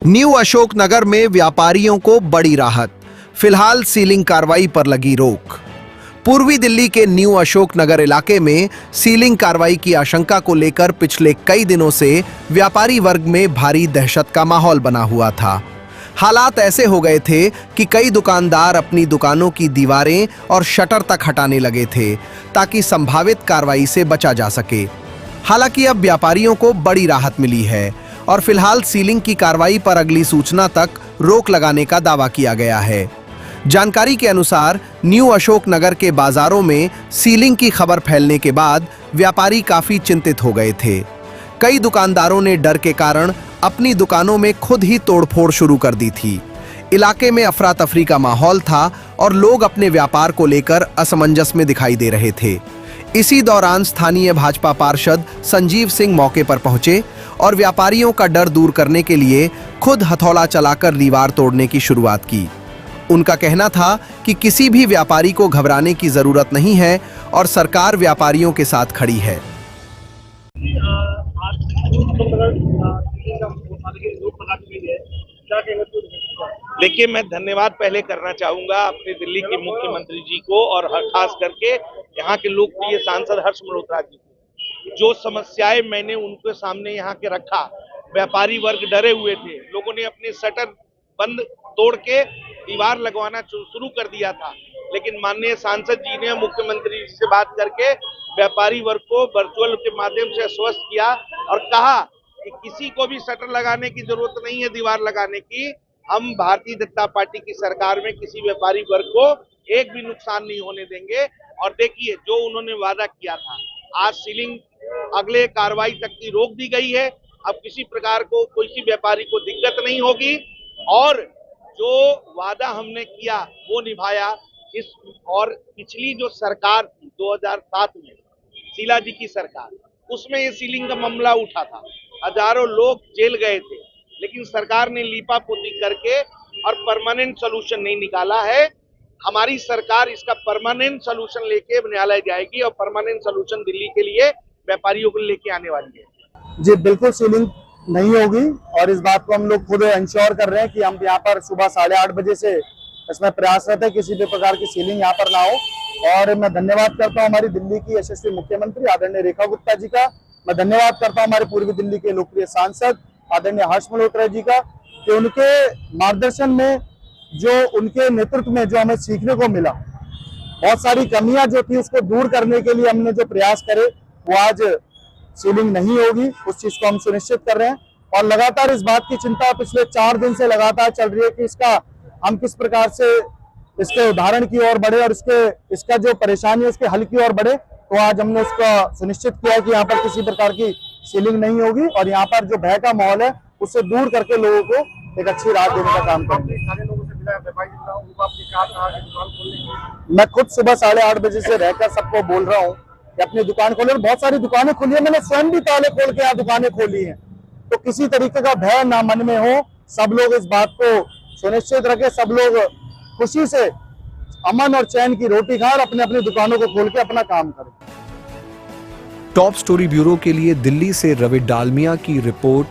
New Ashoknagar में व्यापारियों को बड़ी राहत, फिलहाल सीलिंग कार्रवाई पर लगी रोक। पूर्वी दिल्ली के न्यू अशोकनगर इलाके में सीलिंग कार्रवाई की आशंका को लेकर पिछले कई दिनों से व्यापारी वर्ग में भारी दहशत का माहौल बना हुआ था। हालात ऐसे हो गए थे कि कई दुकानदार अपनी दुकानों की दीवारें और शटर तक हटाने लगे थे ताकि संभावित कार्रवाई से बचा जा सके। हालांकि अब व्यापारियों को बड़ी राहत मिली है और फिलहाल सीलिंग की कार्रवाई पर अगली सूचना तक रोक लगाने का दावा किया गया है। जानकारी के अनुसार न्यू अशोकनगर के बाजारों में सीलिंग की खबर फैलने के बाद व्यापारी काफी चिंतित हो गए थे। कई दुकानदारों ने डर के कारण अपनी दुकानों में खुद ही तोड़फोड़ शुरू कर दी थी। इलाके में अफरा तफरी का माहौल था और लोग अपने व्यापार को लेकर असमंजस में दिखाई दे रहे थे। इसी दौरान स्थानीय भाजपा पार्षद संजीव सिंह मौके पर पहुंचे और व्यापारियों का डर दूर करने के लिए खुद हथौड़ा चलाकर दीवार तोड़ने की शुरुआत की। उनका कहना था कि किसी भी व्यापारी को घबराने की जरूरत नहीं है और सरकार व्यापारियों के साथ खड़ी है। देखिए, मैं धन्यवाद पहले करना चाहूंगा अपने दिल्ली के मुख्यमंत्री जी को और खास करके यहाँ के लोकप्रिय सांसद हर्ष मल्होत्रा जी को। जो समस्याएं मैंने उनके सामने यहाँ के रखा, व्यापारी वर्ग डरे हुए थे, लोगों ने अपने शटर बंद तोड़ के दीवार लगवाना शुरू कर दिया था, लेकिन माननीय सांसद जी ने मुख्यमंत्री जी से बात करके व्यापारी वर्ग को वर्चुअल के माध्यम से आश्वस्त किया और कहा कि किसी को भी शटर लगाने की जरूरत नहीं है, दीवार लगाने की। हम भारतीय जनता पार्टी की सरकार में किसी व्यापारी वर्ग को एक भी नुकसान नहीं होने देंगे। और देखिए, जो उन्होंने वादा किया था, आज सीलिंग अगले कार्रवाई तक की रोक दी गई है। अब किसी प्रकार को किसी व्यापारी को दिक्कत नहीं होगी और जो वादा हमने किया वो निभाया। इस और पिछली जो सरकार थी 2007 में, शीला जी की सरकार, उसमें ये सीलिंग का मामला उठा था, हजारों लोग जेल गए थे, लेकिन सरकार ने लीपापोती करके और परमानेंट सोल्यूशन नहीं निकाला है। हमारी सरकार इसका परमानेंट सोल्यूशन लेके न्यायालय जाएगी और परमानेंट सोल्यूशन दिल्ली के लिए व्यापारियों को लेके आने वाली है। जी बिल्कुल, सीलिंग नहीं होगी और इस बात को हम लोग खुद इंश्योर कर रहे हैं कि हम यहाँ पर सुबह 8:30 बजे से इसमें प्रयासरत है किसी भी प्रकार की सीलिंग यहाँ पर ना हो। और मैं धन्यवाद करता हूँ हमारी दिल्ली की यशस्वी मुख्यमंत्री आदरणीय रेखा गुप्ता जी का। मैं धन्यवाद करता हूँ हमारे पूर्वी दिल्ली के लोकप्रिय सांसद आदरणीय हर्ष मल्होत्रा जी का कि उनके मार्गदर्शन में, जो उनके नेतृत्व में जो हमें सीखने को मिला, बहुत सारी कमियां जो थी उसको दूर करने के लिए हमने जो प्रयास करे, वो आज सीलिंग नहीं होगी, उस चीज को हम सुनिश्चित कर रहे हैं। और लगातार इस बात की चिंता पिछले 4 दिन से लगातार चल रही है कि इसका हम किस प्रकार से इसके उदाहरण की ओर बढ़े और इसका जो परेशानी है उसके हल की ओर बढ़े। तो आज हमने उसका सुनिश्चित किया कि यहाँ पर किसी प्रकार की सीलिंग नहीं होगी और यहाँ पर जो भय का माहौल है उससे दूर करके लोगों को एक अच्छी राहत देने का काम करेंगे। मैं खुद सुबह 8:30 बजे से रहकर सबको बोल रहा हूँ कि अपनी दुकान खोले। बहुत सारी दुकानें खुली है, मैंने स्वयं भी ताले खोल के यहाँ दुकानें खोली हैं। तो किसी तरीके का भय ना मन में हो, सब लोग इस बात को सुनिश्चित रखें, सब लोग खुशी से अमन और चैन की रोटी खाएं और अपने अपनी दुकानों को खोल के अपना काम करें। टॉप स्टोरी ब्यूरो के लिए दिल्ली से रवि डालमिया की रिपोर्ट।